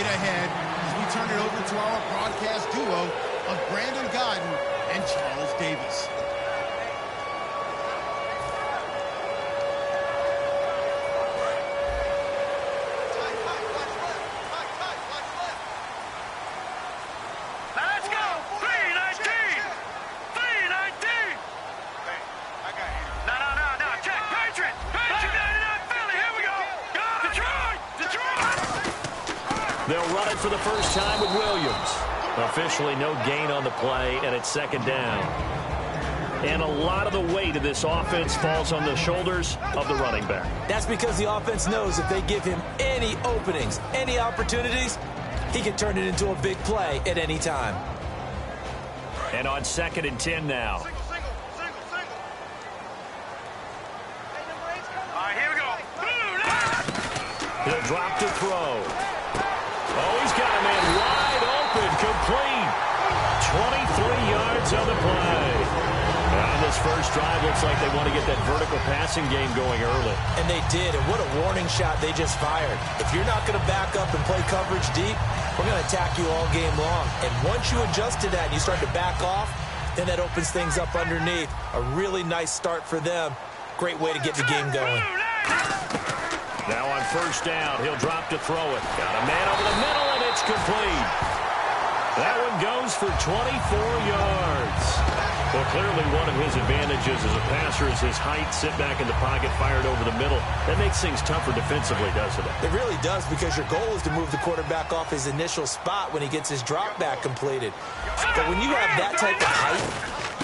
right ahead as we turn it over to our broadcast duo of Brandon Godden and Charles Davis. They'll run it for the first time with Williams. Officially no gain on the play, and it's second down. And a lot of the weight of this offense falls on the shoulders of the running back. That's because the offense knows if they give him any openings, any opportunities, he can turn it into a big play at any time. And on 2nd and 10 now. All right, here we go. He'll drop to throw. Oh, he's got a man wide open, complete. 23 yards on the play. And this first drive looks like they want to get that vertical passing game going early. And they did, and what a warning shot they just fired. If you're not going to back up and play coverage deep, we're going to attack you all game long. And once you adjust to that and you start to back off, then that opens things up underneath. A really nice start for them. Great way to get the game going. Now on first down, he'll drop to throw it. Got a man over the middle, and it's complete. That one goes for 24 yards. Well, clearly one of his advantages as a passer is his height, sit back in the pocket, fired over the middle. That makes things tougher defensively, doesn't it? It really does, because your goal is to move the quarterback off his initial spot when he gets his drop back completed. But when you have that type of height,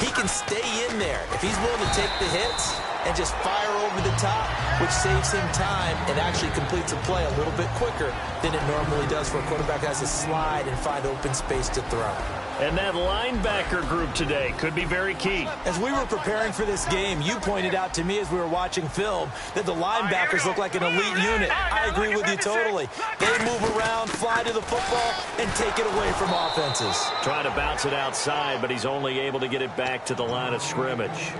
he can stay in there. If he's willing to take the hits and just fire over the top, which saves him time and actually completes a play a little bit quicker than it normally does for a quarterback that has to slide and find open space to throw. And that linebacker group today could be very key. As we were preparing for this game, you pointed out to me as we were watching film that the linebackers look like an elite unit. I agree with you totally. They move around, fly to the football, and take it away from offenses. Trying to bounce it outside, but he's only able to get it back to the line of scrimmage.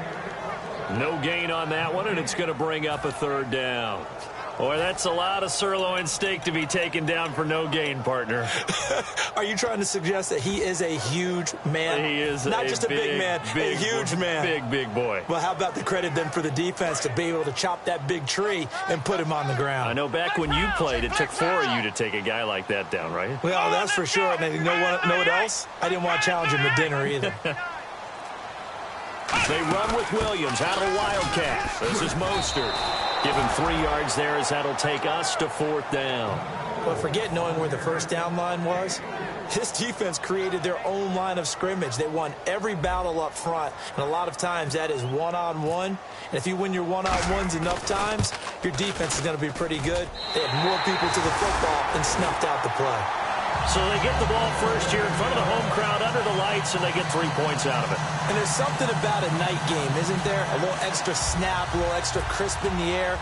No gain on that one, and it's going to bring up a third down. Boy, that's a lot of sirloin steak to be taken down for no gain, partner. Are you trying to suggest that he is a huge man? He is not just a big man, a huge man. Big boy. Well, how about the credit then for the defense to be able to chop that big tree and put him on the ground? I know back when you played, it took 4 of you to take a guy like that down, right? Well, that's for sure. And you know what else? I didn't want to challenge him to dinner either. They run with Williams out of the Wildcat. This is Mostert. Give him 3 yards there as that'll take us to 4th down. But forget knowing where the first down line was. This defense created their own line of scrimmage. They won every battle up front, and a lot of times that is one-on-one. And if you win your one-on-ones enough times, your defense is going to be pretty good. They had more people to the football and snuffed out the play. So they get the ball first here in front of the home crowd under the lights, and they get 3 points out of it. And there's something about a night game, isn't there? A little extra snap, a little extra crisp in the air.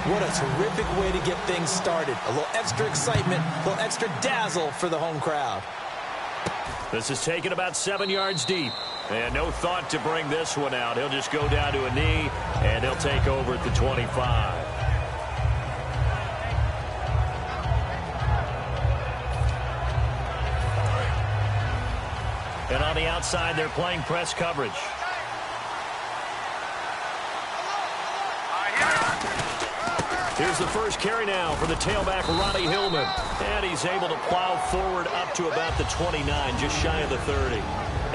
What a terrific way to get things started. A little extra excitement, a little extra dazzle for the home crowd. This is taken about 7 yards deep. And no thought to bring this one out. He'll just go down to a knee, and he'll take over at the 25. And on the outside, they're playing press coverage. Here's the first carry now for the tailback, Ronnie Hillman. And he's able to plow forward up to about the 29, just shy of the 30.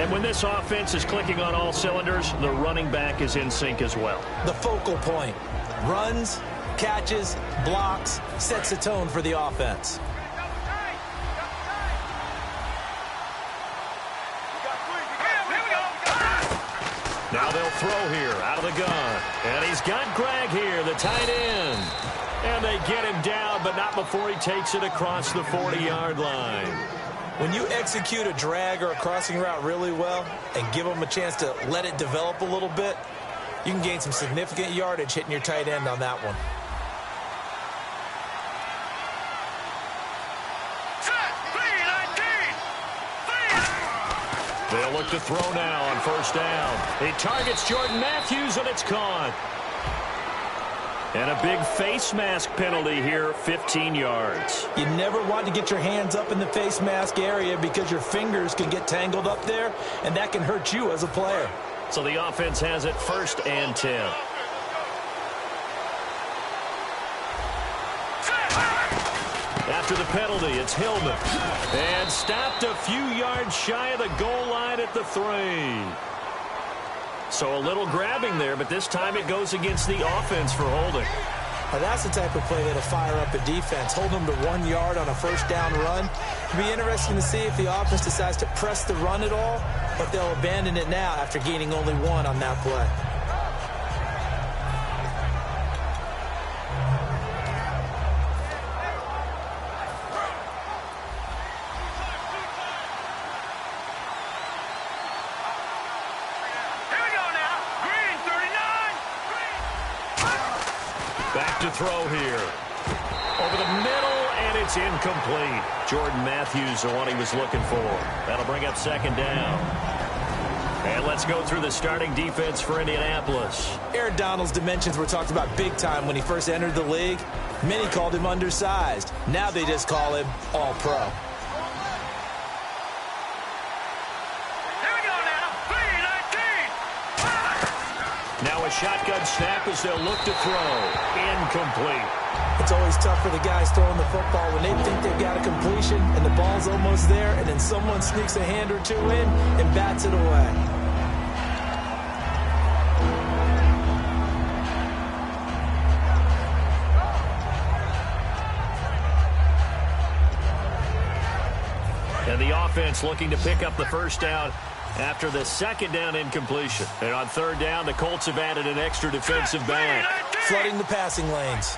And when this offense is clicking on all cylinders, the running back is in sync as well. The focal point. Runs, catches, blocks, sets the tone for the offense. Now they'll throw here out of the gun. And he's got Greg here, the tight end. And they get him down, but not before he takes it across the 40-yard line. When you execute a drag or a crossing route really well and give them a chance to let it develop a little bit, you can gain some significant yardage hitting your tight end on that one. They'll look to throw now on first down. He targets Jordan Matthews, and it's caught. And a big face mask penalty here, 15 yards. You never want to get your hands up in the face mask area because your fingers can get tangled up there, and that can hurt you as a player. So the offense has it 1st and 10. After the penalty, it's Hillman. And stopped a few yards shy of the goal line at the 3. So a little grabbing there, but this time it goes against the offense for holding. Now that's the type of play that'll fire up a defense. Hold them to 1 yard on a first down run. It'll be interesting to see if the offense decides to press the run at all, but they'll abandon it now after gaining only 1 on that play. To throw here. Over the middle, and it's incomplete. Jordan Matthews, the one he was looking for. That'll bring up 2nd down. And let's go through the starting defense for Indianapolis. Aaron Donald's dimensions were talked about big time when he first entered the league. Many called him undersized. Now they just call him all-pro. Now a shotgun snap as they'll look to throw. Incomplete. It's always tough for the guys throwing the football when they think they've got a completion and the ball's almost there, and then someone sneaks a hand or 2 in and bats it away. And the offense looking to pick up the first down after the 2nd down incompletion. And on 3rd down, the Colts have added an extra defensive back. Flooding the passing lanes.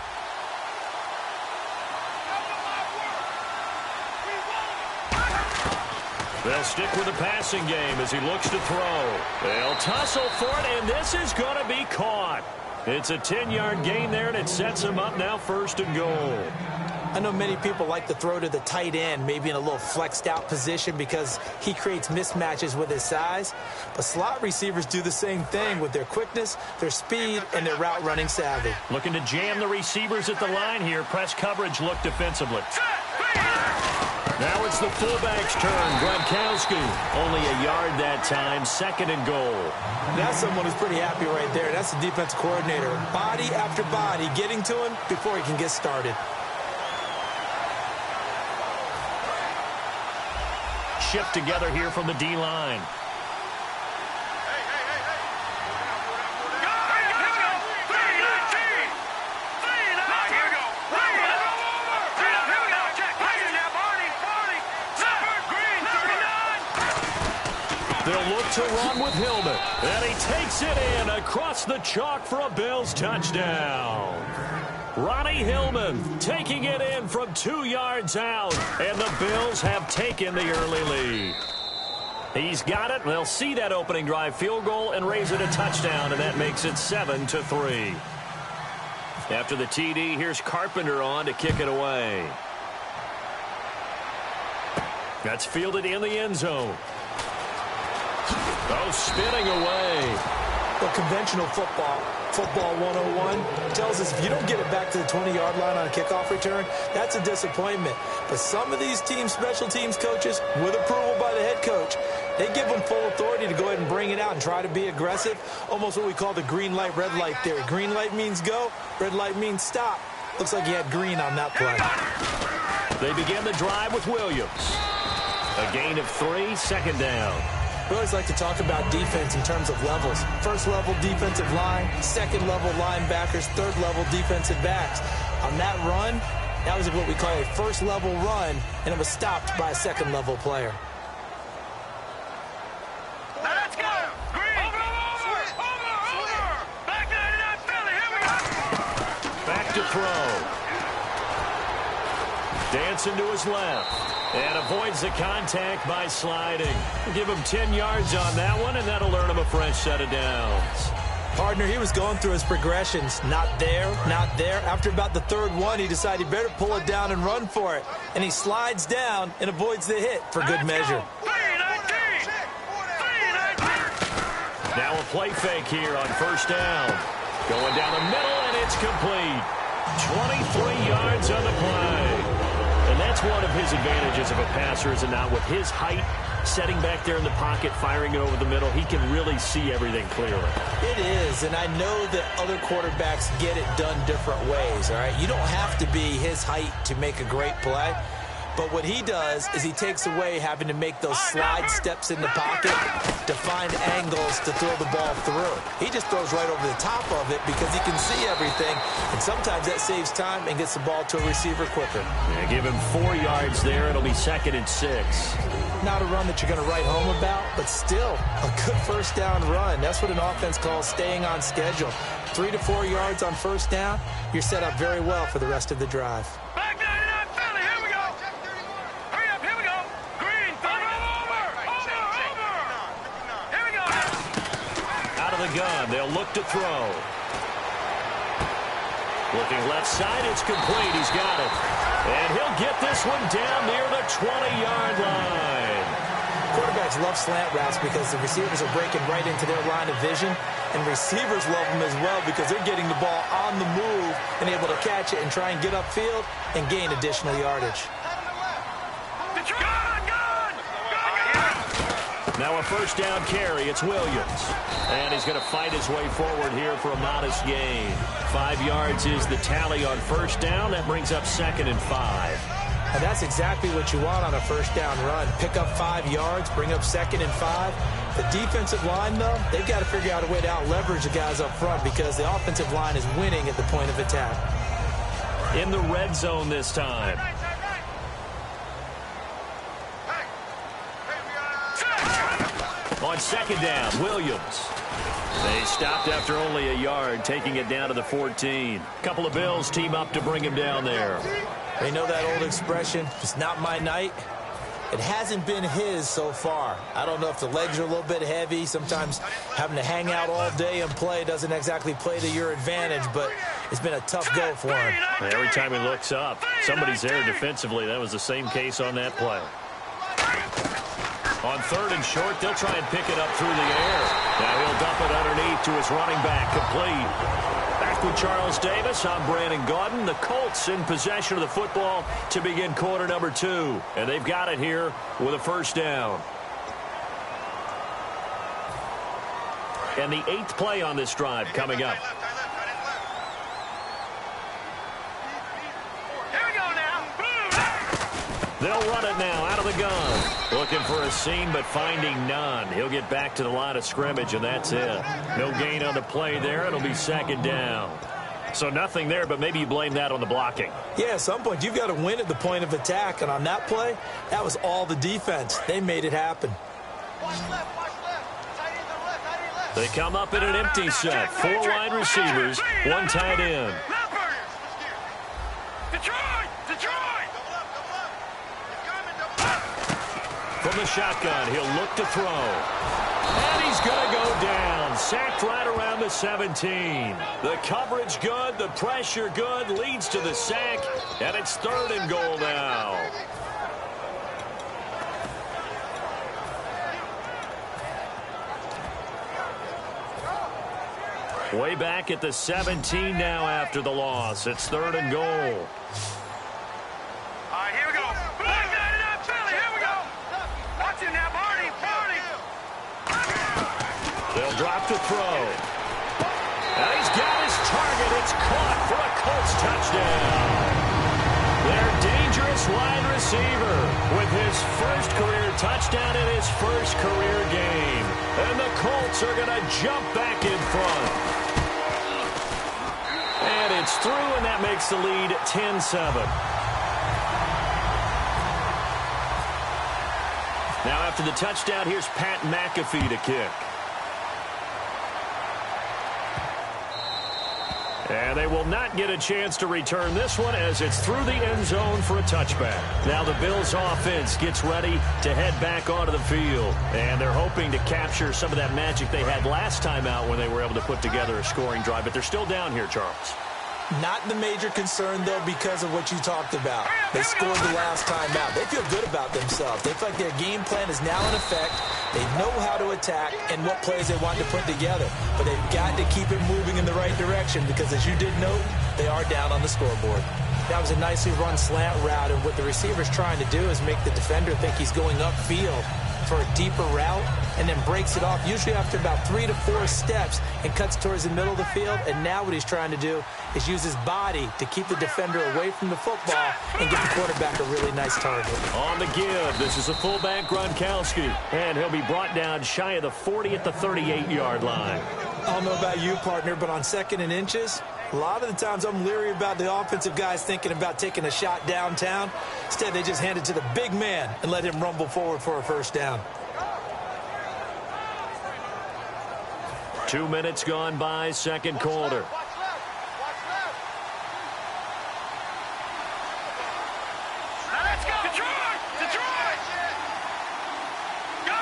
They'll stick with the passing game as he looks to throw. They'll tussle for it, and this is going to be caught. It's a 10-yard gain there, and it sets him up now 1st and goal. I know many people like to throw to the tight end, maybe in a little flexed out position because he creates mismatches with his size. But slot receivers do the same thing with their quickness, their speed, and their route running savvy. Looking to jam the receivers at the line here. Press coverage look defensively. Now it's the fullback's turn. Gronkowski only a yard that time. 2nd and goal. That's someone who's pretty happy right there. That's the defense coordinator. Body after body getting to him before he can get started. Shift together here from the D-line. They'll look to run with Hillman. And he takes it in across the chalk for a Bills touchdown. Ronnie Hillman taking it in from 2 yards out. And the Bills have taken the early lead. He's got it. They'll see that opening drive field goal and raise it a touchdown, and that makes it 7-3. After the TD, here's Carpenter on to kick it away. That's fielded in the end zone. Oh, spinning away. Well, conventional football 101, tells us if you don't get it back to the 20-yard line on a kickoff return, that's a disappointment. But some of these special teams coaches, with approval by the head coach, they give them full authority to go ahead and bring it out and try to be aggressive, almost what we call the green light, red light theory. Green light means go, red light means stop. Looks like he had green on that play. They begin the drive with Williams. A gain of 3, 2nd down. We always like to talk about defense in terms of levels. First level defensive line, second level linebackers, third level defensive backs. On that run, that was what we call a first level run, and it was stopped by a second level player. Let's go! Green! Over! Back to that Philly, here we go! Back to throw. Dancing to his left. And avoids the contact by sliding. Give him 10 yards on that one, and that'll earn him a fresh set of downs. Partner, he was going through his progressions. Not there, not there. After about the third one, he decided he better pull it down and run for it. And he slides down and avoids the hit for good measure. Now a play fake here on first down. Going down the middle, and it's complete. 23 yards on the play. And that's one of his advantages of a passer, is it not? With his height, setting back there in the pocket, firing it over the middle, he can really see everything clearly. It is, and I know that other quarterbacks get it done different ways, all right? You don't have to be his height to make a great play. But what he does is he takes away having to make those slide steps in the pocket to find angles to throw the ball through. He just throws right over the top of it because he can see everything, and sometimes that saves time and gets the ball to a receiver quicker. Yeah, give him 4 yards there. It'll be 2nd and 6. Not a run that you're going to write home about, but still a good first down run. That's what an offense calls staying on schedule. 3 to 4 yards on first down, you're set up very well for the rest of the drive. Back 99 Philly, here we go. Hurry up, here we go. Green, over. Here we go. Out of the gun, they'll look to throw. Looking left side, it's complete. He's got it. And he'll get this one down near the 20-yard line. Quarterbacks love slant routes because the receivers are breaking right into their line of vision, and receivers love them as well because they're getting the ball on the move and able to catch it and try and get upfield and gain additional yardage. Now a first down carry. It's Williams. And he's going to fight his way forward here for a modest gain. 5 yards is the tally on first down. That brings up 2nd and 5. And that's exactly what you want on a first down run. Pick up 5 yards, bring up 2nd and 5. The defensive line, though, they've got to figure out a way to out-leverage the guys up front because the offensive line is winning at the point of attack. In the red zone this time. On 2nd down, Williams. They stopped after only a yard, taking it down to the 14. Couple of Bills team up to bring him down there. They know that old expression, it's not my night. It hasn't been his so far. I don't know if the legs are a little bit heavy. Sometimes having to hang out all day and play doesn't exactly play to your advantage, but it's been a tough go for him. Every time he looks up, somebody's there defensively. That was the same case on that play. On 3rd and short, they'll try and pick it up through the air. Now he'll dump it underneath to his running back, complete. Back with Charles Davis, I'm Brandon Gaudin. The Colts in possession of the football to begin quarter number 2. And they've got it here with a first down. And the 8th play on this drive coming up. They'll run it now out of the gun. Looking for a seam, but finding none. He'll get back to the line of scrimmage, and that's it. No gain on the play there. It'll be 2nd down. So nothing there, but maybe you blame that on the blocking. Yeah, at some point, you've got to win at the point of attack. And on that play, that was all the defense. They made it happen. They come up in an empty set. 4 wide receivers, 1 tight end. From the shotgun, he'll look to throw. And he's going to go down. Sacked right around the 17. The coverage good, the pressure good, leads to the sack, and it's 3rd and goal now. Way back at the 17 now after the loss. It's 3rd and goal. All right, here we go. Back 99 Philly, here we go. Watch him now, Barney. They'll drop to throw. And he's got his target. It's caught for a Colts touchdown. Their dangerous wide receiver with his first career touchdown in his first career game. And the Colts are going to jump back in front. And it's through, and that makes the lead 10-7. Now after the touchdown, here's Pat McAfee to kick. And they will not get a chance to return this one as it's through the end zone for a touchback. Now the Bills offense gets ready to head back onto the field. And they're hoping to capture some of that magic they had last time out when they were able to put together a scoring drive. But they're still down here, Charles. Not the major concern, though, because of what you talked about. They scored the last time out. They feel good about themselves. They feel like their game plan is now in effect. They know how to attack and what plays they want to put together. But they've got to keep it moving in the right direction because, as you did note, they are down on the scoreboard. That was a nicely run slant route, and what the receiver's trying to do is make the defender think he's going upfield for a deeper route and then breaks it off, usually after about 3 to 4 steps, and cuts towards the middle of the field. And now what he's trying to do is use his body to keep the defender away from the football and get the quarterback a really nice target. On the give, this is a fullback Gronkowski, and he'll be brought down shy of the 40 at the 38-yard line. I don't know about you, partner, but on 2nd and inches, a lot of the times I'm leery about the offensive guys thinking about taking a shot downtown. Instead, they just hand it to the big man and let him rumble forward for a first down. 2 minutes gone by, second quarter. Now let's go. Detroit! Detroit! Go!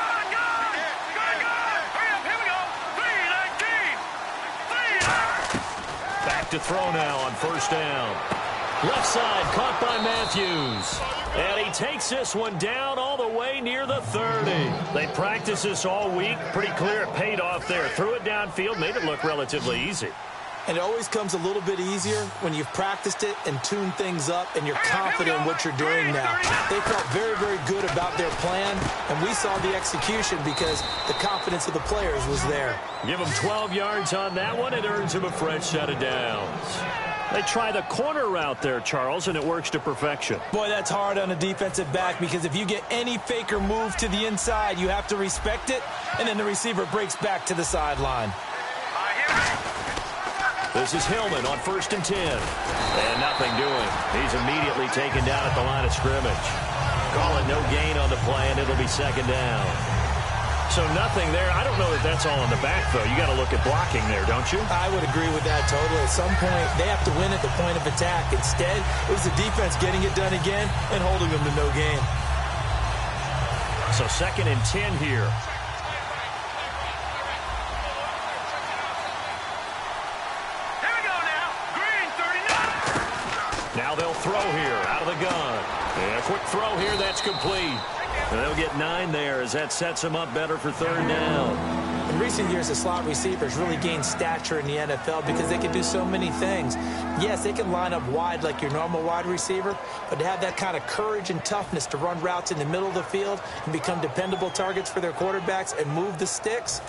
Hurry up, here we go. 3-19. Back to throw now on first down. Left side, caught by Matthews. And he takes this one down all the way near the 30. They practiced this all week. Pretty clear it paid off there. Threw it downfield, made it look relatively easy. And it always comes a little bit easier when you've practiced it and tuned things up and you're confident in what you're doing now. They felt very, very good about their plan, and we saw the execution because the confidence of the players was there. Give him 12 yards on that one. It earns him a fresh set of downs. They try the corner route there, Charles, and it works to perfection. Boy, that's hard on a defensive back because if you get any fake or move to the inside, you have to respect it, and then the receiver breaks back to the sideline. This is Hillman on 1st and 10. And nothing doing. He's immediately taken down at the line of scrimmage. Call it no gain on the play, and it'll be 2nd down. So nothing there. I don't know that that's all in the back, though. You got to look at blocking there, don't you? I would agree with that totally. At some point, they have to win at the point of attack. Instead, it was the defense getting it done again and holding them to no gain. So 2nd and 10 here. Here we go now. Green, 39. Now they'll throw here out of the gun. And a quick throw here. That's complete. And they'll get 9 there as that sets them up better for 3rd down. In recent years, the slot receivers really gained stature in the NFL because they can do so many things. Yes, they can line up wide like your normal wide receiver, but to have that kind of courage and toughness to run routes in the middle of the field and become dependable targets for their quarterbacks and move the sticks,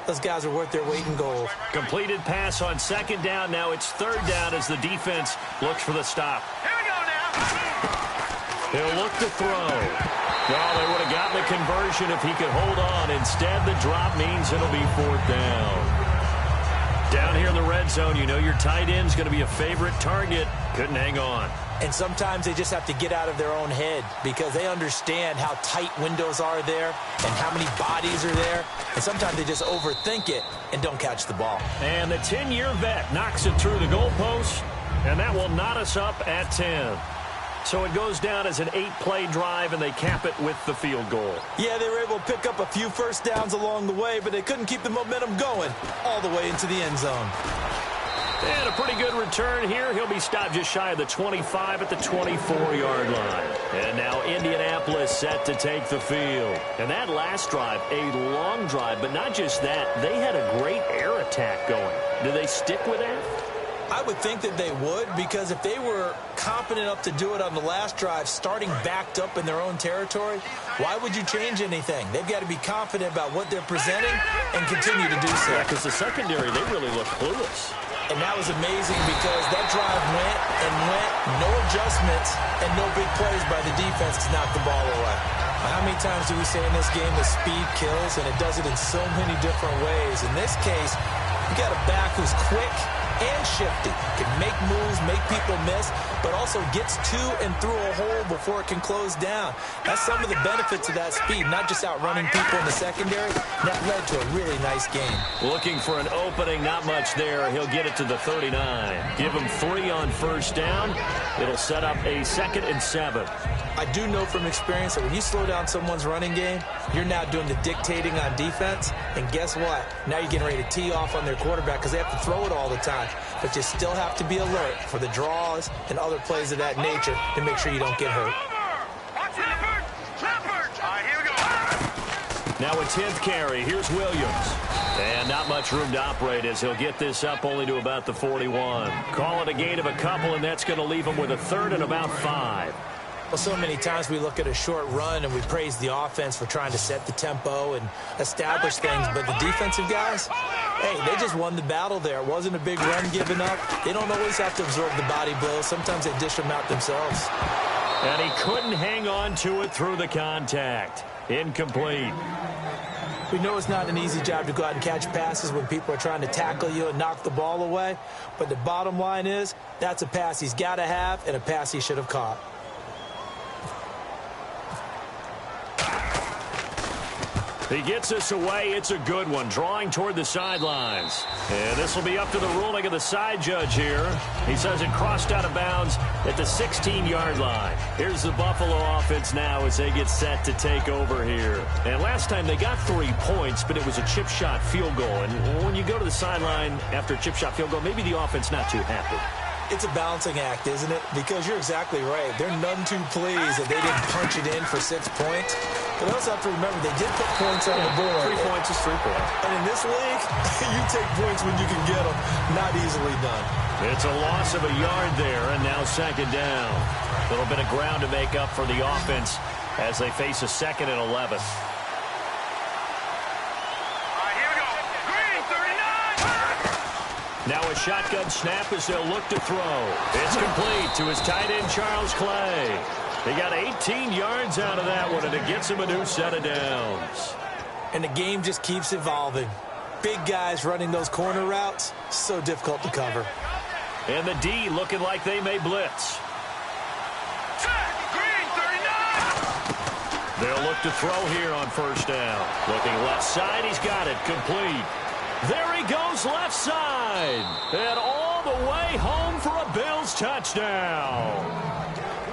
those guys are worth their weight in gold. Completed pass on 2nd down. Now it's 3rd down as the defense looks for the stop. Here we go now. He'll look to throw. Well, they would have gotten the conversion if he could hold on. Instead, the drop means it'll be 4th down. Down here in the red zone, you know your tight end's going to be a favorite target. Couldn't hang on. And sometimes they just have to get out of their own head because they understand how tight windows are there and how many bodies are there. And sometimes they just overthink it and don't catch the ball. And the 10-year vet knocks it through the goalpost, and that will knot us up at 10. So it goes down as an 8-play drive, and they cap it with the field goal. Yeah, they were able to pick up a few first downs along the way, but they couldn't keep the momentum going all the way into the end zone. And a pretty good return here. He'll be stopped just shy of the 25 at the 24-yard line. And now Indianapolis set to take the field. And that last drive, a long drive, but not just that. They had a great air attack going. Do they stick with that? I would think that they would, because if they were confident enough to do it on the last drive, starting backed up in their own territory, why would you change anything? They've got to be confident about what they're presenting and continue to do so. Yeah, because the secondary, they really look clueless. And that was amazing because that drive went and went, no adjustments, and no big plays by the defense to knock the ball away. How many times do we say in this game that speed kills, and it does it in so many different ways? In this case, you got a back who's quick and shifty, can make moves, make people miss, but also gets to and through a hole before it can close down. That's some of the benefits of that speed, not just outrunning people in the secondary. That led to a really nice game. Looking for an opening, not much there. He'll get it to the 39. Give him 3 on first down. It'll set up a 2nd and 7. I do know from experience that when you slow down someone's running game, you're now doing the dictating on defense. And guess what? Now you're getting ready to tee off on their quarterback because they have to throw it all the time. watch. But you still have to be alert for the draws and other plays of that nature to make sure you don't get hurt. Now a 10th carry. Here's Williams. And not much room to operate as he'll get this up only to about the 41. Call it a gain of a couple, and that's going to leave him with a third and about 5. Well, so many times we look at a short run and we praise the offense for trying to set the tempo and establish things. But the defensive guys, hey, they just won the battle there. It wasn't a big run given up. They don't always have to absorb the body blows. Sometimes they dish them out themselves. And he couldn't hang on to it through the contact. Incomplete. We know it's not an easy job to go out and catch passes when people are trying to tackle you and knock the ball away. But the bottom line is that's a pass he's got to have and a pass he should have caught. He gets us away. It's a good one, drawing toward the sidelines. And this will be up to the ruling of the side judge here. He says it crossed out of bounds at the 16-yard line. Here's the Buffalo offense now as they get set to take over here. And last time they got 3 points, but it was a chip shot field goal. And when you go to the sideline after a chip shot field goal, maybe the offense not too happy. It's a balancing act, isn't it? Because you're exactly right. They're none too pleased that they didn't punch it in for 6 points. But also have to remember, they did put points on the board. 3 points is 3 points. And in this league, you take points when you can get them. Not easily done. It's a loss of a yard there, and now second down. A little bit of ground to make up for the offense as they face a 2nd and 11. Now a shotgun snap as they'll look to throw. It's complete to his tight end, Charles Clay. He got 18 yards out of that one, and it gets him a new set of downs. And the game just keeps evolving. Big guys running those corner routes, so difficult to cover. And the D looking like they may blitz. They'll look to throw here on first down. Looking left side, he's got it, complete. There he goes left side. And all the way home for a Bills touchdown.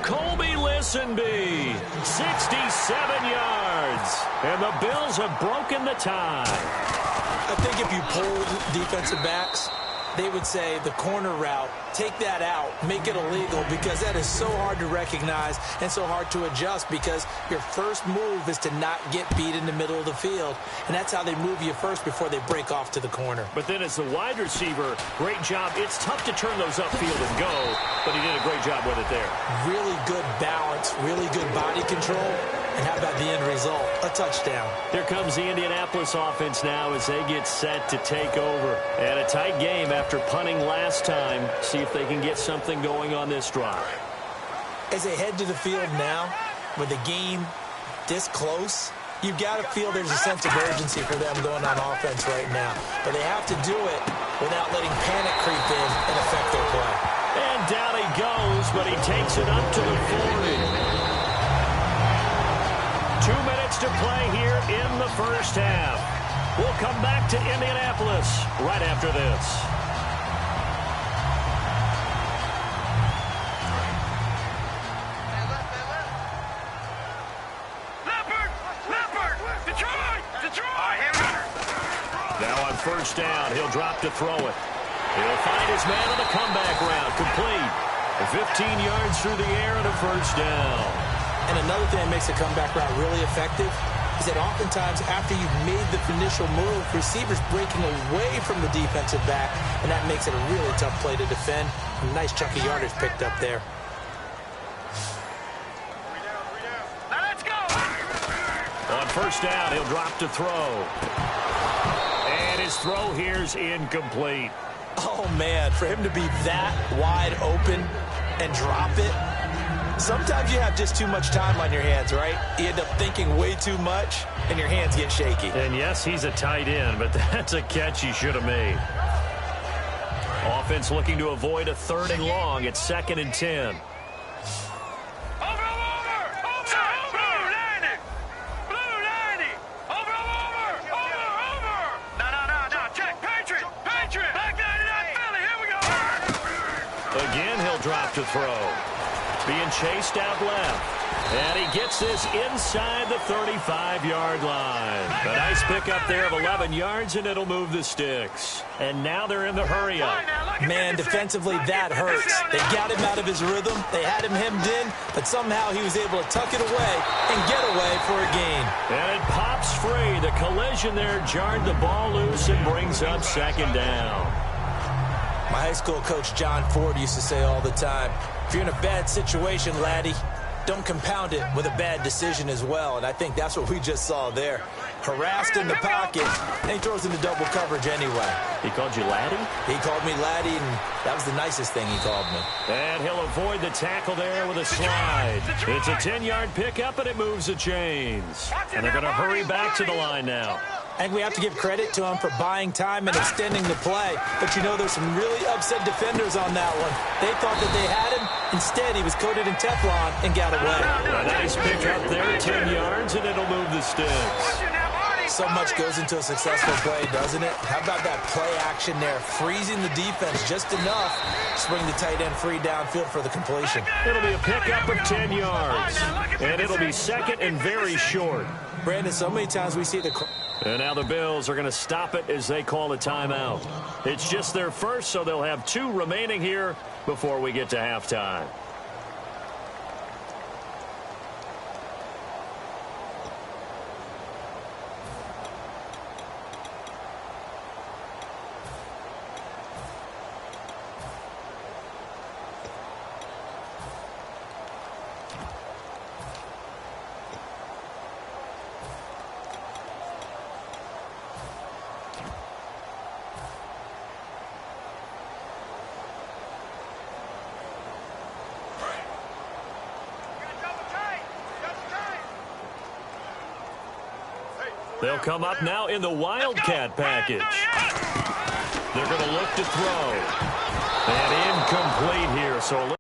Colby Listenby, 67 yards. And the Bills have broken the tie. I think if you poll defensive backs, they would say the corner route, take that out, make it illegal, because that is so hard to recognize and so hard to adjust, because your first move is to not get beat in the middle of the field, and that's how they move you first before they break off to the corner. But then as the wide receiver, great job. It's tough to turn those upfield and go, but he did a great job with it there. Really good balance, really good body control, and how about the end result? A touchdown. Here comes the Indianapolis offense now as they get set to take over. And a tight game after punting last time. See if they can get something going on this drive. As they head to the field now, with the game this close, you've got to feel there's a sense of urgency for them going on offense right now. But they have to do it without letting panic creep in and affect their play. And down he goes, but he takes it up to the 40. 2 minutes to play here in the first half. We'll come back to Indianapolis right after this. Now on first down, he'll drop to throw it. He'll find his man on the comeback route, complete. 15 yards through the air and a first down. And another thing that makes a comeback route really effective is that oftentimes after you've made the initial move, receivers breaking away from the defensive back, and that makes it a really tough play to defend. A nice chunk of yardage picked up there. Let's go. On first down, he'll drop to throw. And his throw here's incomplete. Oh, man, for him to be that wide open and drop it, sometimes you have just too much time on your hands, right? You end up thinking way too much, and your hands get shaky. And yes, he's a tight end, but that's a catch he should have made. Offense looking to avoid a 3rd and long. It's 2nd and 10. Again, he'll drop to throw. Being chased out left. And he gets this inside the 35-yard line. A nice pickup there of 11 yards, and it'll move the sticks. And now they're in the hurry-up. Man, defensively, that hurts. They got him out of his rhythm. They had him hemmed in, but somehow he was able to tuck it away and get away for a gain. And it pops free. The collision there jarred the ball loose and brings up second down. My high school coach, John Ford, used to say all the time, if you're in a bad situation, laddie, don't compound it with a bad decision as well. And I think that's what we just saw there. Harassed in the pocket, and he throws into double coverage anyway. He called you laddie? He called me laddie, and that was the nicest thing he called me. And he'll avoid the tackle there with a slide. It's a 10-yard pickup, and it moves the chains. And they're going to hurry back to the line now. I think we have to give credit to him for buying time and extending the play. But, you know, there's some really upset defenders on that one. They thought that they had him. Instead, he was coated in Teflon and got away. A nice pickup there, 10 yards, and it'll move the sticks. So much goes into a successful play, doesn't it? How about that play action there, freezing the defense just enough to bring the tight end free downfield for the completion. It'll be a pickup of 10 yards, and it'll be second and very short. Brandon, so many times we see the... And now the Bills are going to stop it as they call a timeout. It's just their first, so they'll have 2 remaining here before we get to halftime. They'll come up now in the Wildcat package. They're going to look to throw. And incomplete here. So